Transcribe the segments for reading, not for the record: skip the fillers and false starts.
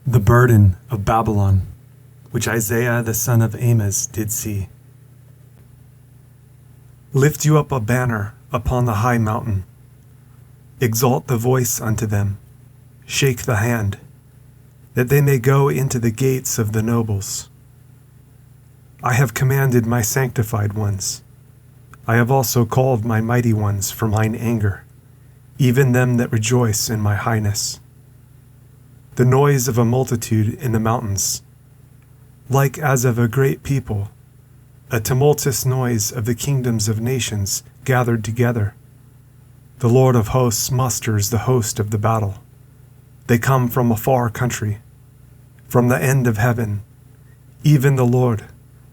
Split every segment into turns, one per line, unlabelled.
The burden of Babylon, which Isaiah the son of Amoz did see. Lift you up a banner upon the high mountain. Exalt the voice unto them. Shake the hand, that they may go into the gates of the nobles. I have commanded my sanctified ones. I have also called my mighty ones for mine anger, even them that rejoice in my highness. The noise of a multitude in the mountains, like as of a great people, a tumultuous noise of the kingdoms of nations gathered together. The Lord of hosts musters the host of the battle. They come from a far country, from the end of heaven, even the Lord,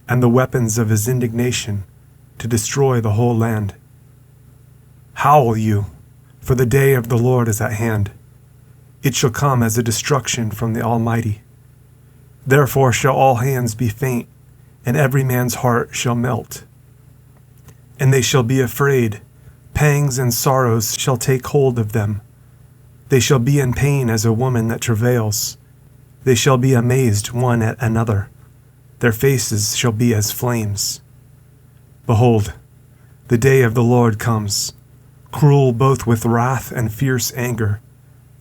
and the weapons of his indignation, to destroy the whole land. Howl you, for the day of the Lord is at hand. It shall come as a destruction from the Almighty. Therefore shall all hands be faint, and every man's heart shall melt. And they shall be afraid, pangs and sorrows shall take hold of them. They shall be in pain as a woman that travails. They shall be amazed one at another. Their faces shall be as flames. Behold, the day of the Lord comes, cruel both with wrath and fierce anger,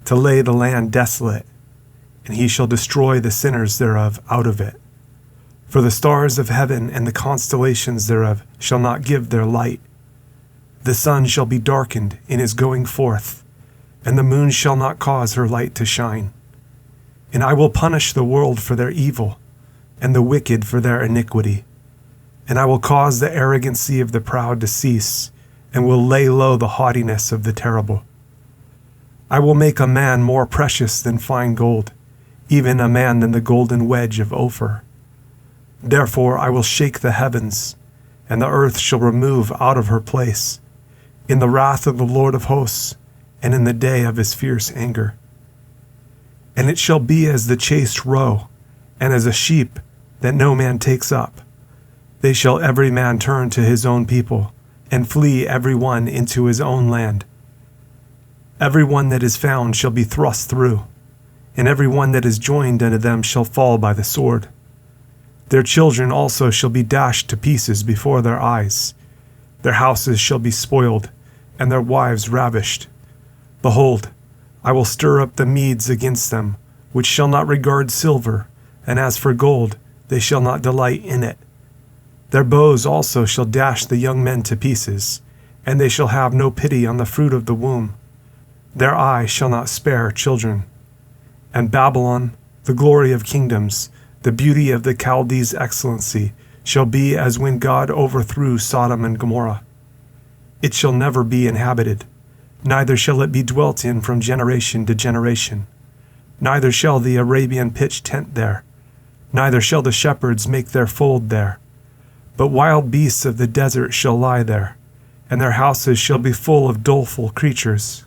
to lay the land desolate, and he shall destroy the sinners thereof out of it. For the stars of heaven and the constellations thereof shall not give their light. The sun shall be darkened in his going forth, and the moon shall not cause her light to shine. And I will punish the world for their evil, and the wicked for their iniquity. And I will cause the arrogancy of the proud to cease, and will lay low the haughtiness of the terrible. I will make a man more precious than fine gold, even a man than the golden wedge of Ophir. Therefore I will shake the heavens, and the earth shall remove out of her place, in the wrath of the Lord of hosts, and in the day of his fierce anger. And it shall be as the chased roe, and as a sheep that no man takes up. They shall every man turn to his own people, and flee every one into his own land. Every one that is found shall be thrust through, and every one that is joined unto them shall fall by the sword. Their children also shall be dashed to pieces before their eyes. Their houses shall be spoiled, and their wives ravished. Behold, I will stir up the Medes against them, which shall not regard silver, and as for gold, they shall not delight in it. Their bows also shall dash the young men to pieces, and they shall have no pity on the fruit of the womb. Their eye shall not spare children. And Babylon, the glory of kingdoms, the beauty of the Chaldees' excellency, shall be as when God overthrew Sodom and Gomorrah. It shall never be inhabited, neither shall it be dwelt in from generation to generation. Neither shall the Arabian pitch tent there, neither shall the shepherds make their fold there. But wild beasts of the desert shall lie there, and their houses shall be full of doleful creatures.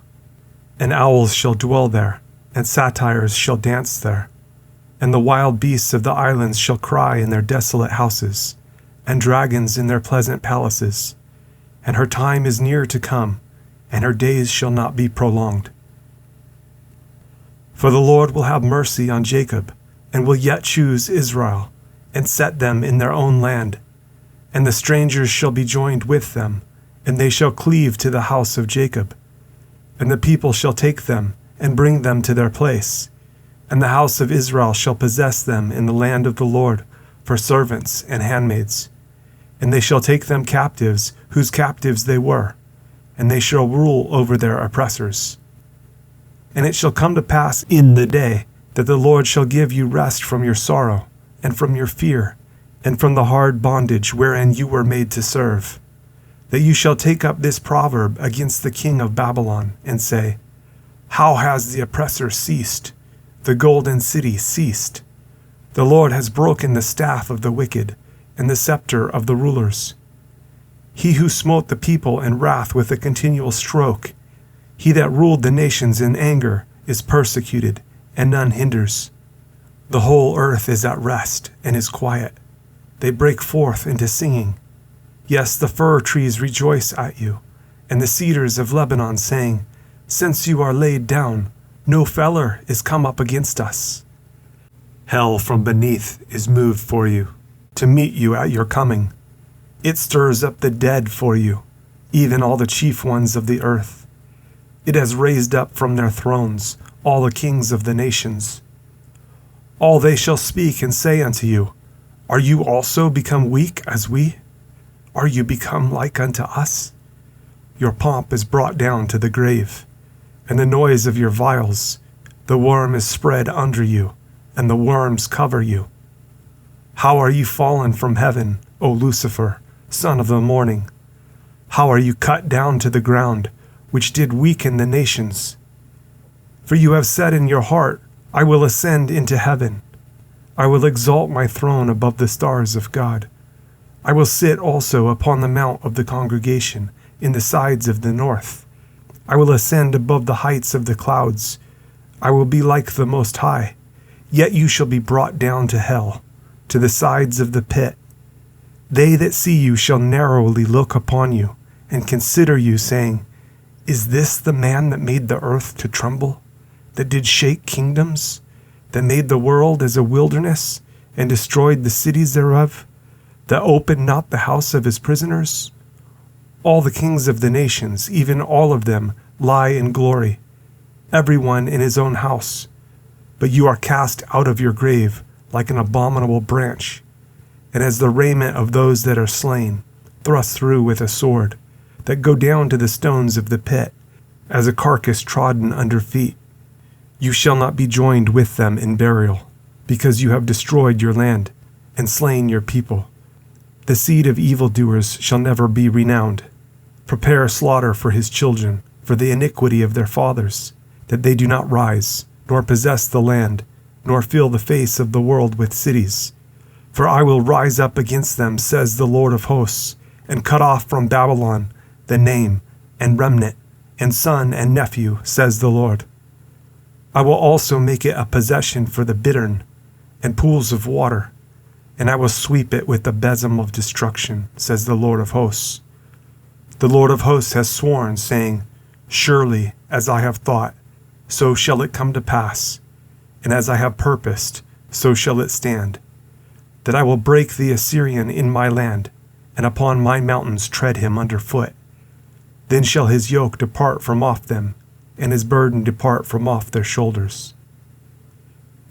And owls shall dwell there, and satyrs shall dance there. And the wild beasts of the islands shall cry in their desolate houses, and dragons in their pleasant palaces. And her time is near to come, and her days shall not be prolonged. For the Lord will have mercy on Jacob, and will yet choose Israel, and set them in their own land. And the strangers shall be joined with them, and they shall cleave to the house of Jacob. And the people shall take them, and bring them to their place. And the house of Israel shall possess them in the land of the Lord, for servants and handmaids. And they shall take them captives, whose captives they were, and they shall rule over their oppressors. And it shall come to pass in the day that the Lord shall give you rest from your sorrow, and from your fear, and from the hard bondage wherein you were made to serve, that you shall take up this proverb against the king of Babylon, and say, How has the oppressor ceased? The golden city ceased. The Lord has broken the staff of the wicked, and the scepter of the rulers. He who smote the people in wrath with a continual stroke, he that ruled the nations in anger, is persecuted, and none hinders. The whole earth is at rest, and is quiet. They break forth into singing. Yes, the fir trees rejoice at you, and the cedars of Lebanon, saying, Since you are laid down, no feller is come up against us. Hell from beneath is moved for you, to meet you at your coming. It stirs up the dead for you, even all the chief ones of the earth. It has raised up from their thrones all the kings of the nations. All they shall speak and say unto you, Are you also become weak as we? Are you become like unto us? Your pomp is brought down to the grave, and the noise of your vials. The worm is spread under you, and the worms cover you. How are you fallen from heaven, O Lucifer, son of the morning? How are you cut down to the ground, which did weaken the nations? For you have said in your heart, I will ascend into heaven. I will exalt my throne above the stars of God. I will sit also upon the mount of the congregation in the sides of the north. I will ascend above the heights of the clouds. I will be like the Most High. Yet you shall be brought down to hell, to the sides of the pit. They that see you shall narrowly look upon you, and consider you, saying, Is this the man that made the earth to tremble, that did shake kingdoms, that made the world as a wilderness, and destroyed the cities thereof, that opened not the house of his prisoners? All the kings of the nations, even all of them, lie in glory, every one in his own house. But you are cast out of your grave like an abominable branch, and as the raiment of those that are slain, thrust through with a sword, that go down to the stones of the pit, as a carcass trodden under feet. You shall not be joined with them in burial, because you have destroyed your land, and slain your people. The seed of evildoers shall never be renowned. Prepare slaughter for his children, for the iniquity of their fathers, that they do not rise, nor possess the land, nor fill the face of the world with cities. For I will rise up against them, says the Lord of hosts, and cut off from Babylon the name, and remnant, and son and nephew, says the Lord. I will also make it a possession for the bittern, and pools of water, and I will sweep it with the besom of destruction, says the Lord of hosts. The Lord of hosts has sworn, saying, Surely, as I have thought, so shall it come to pass, and as I have purposed, so shall it stand, that I will break the Assyrian in my land, and upon my mountains tread him under foot. Then shall his yoke depart from off them, and his burden depart from off their shoulders.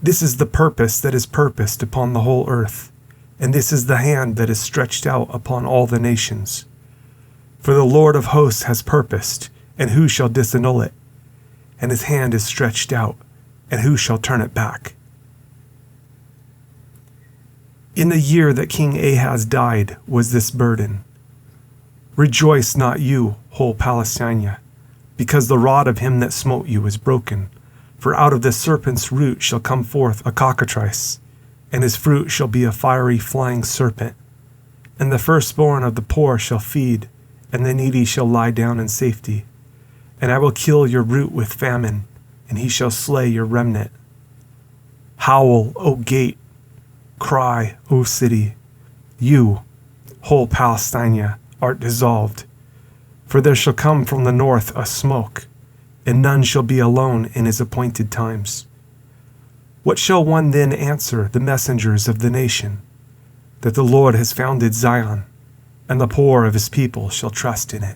This is the purpose that is purposed upon the whole earth, and this is the hand that is stretched out upon all the nations. For the Lord of hosts has purposed, and who shall disannul it? And his hand is stretched out, and who shall turn it back? In the year that King Ahaz died was this burden. Rejoice not you, whole Palestina, because the rod of him that smote you is broken. For out of the serpent's root shall come forth a cockatrice, and his fruit shall be a fiery flying serpent. And the firstborn of the poor shall feed, and the needy shall lie down in safety. And I will kill your root with famine, and he shall slay your remnant. Howl, O gate! Cry, O city! You, whole Palestina, art dissolved. For there shall come from the north a smoke, and none shall be alone in his appointed times. What shall one then answer the messengers of the nation? That the Lord has founded Zion, and the poor of his people shall trust in it.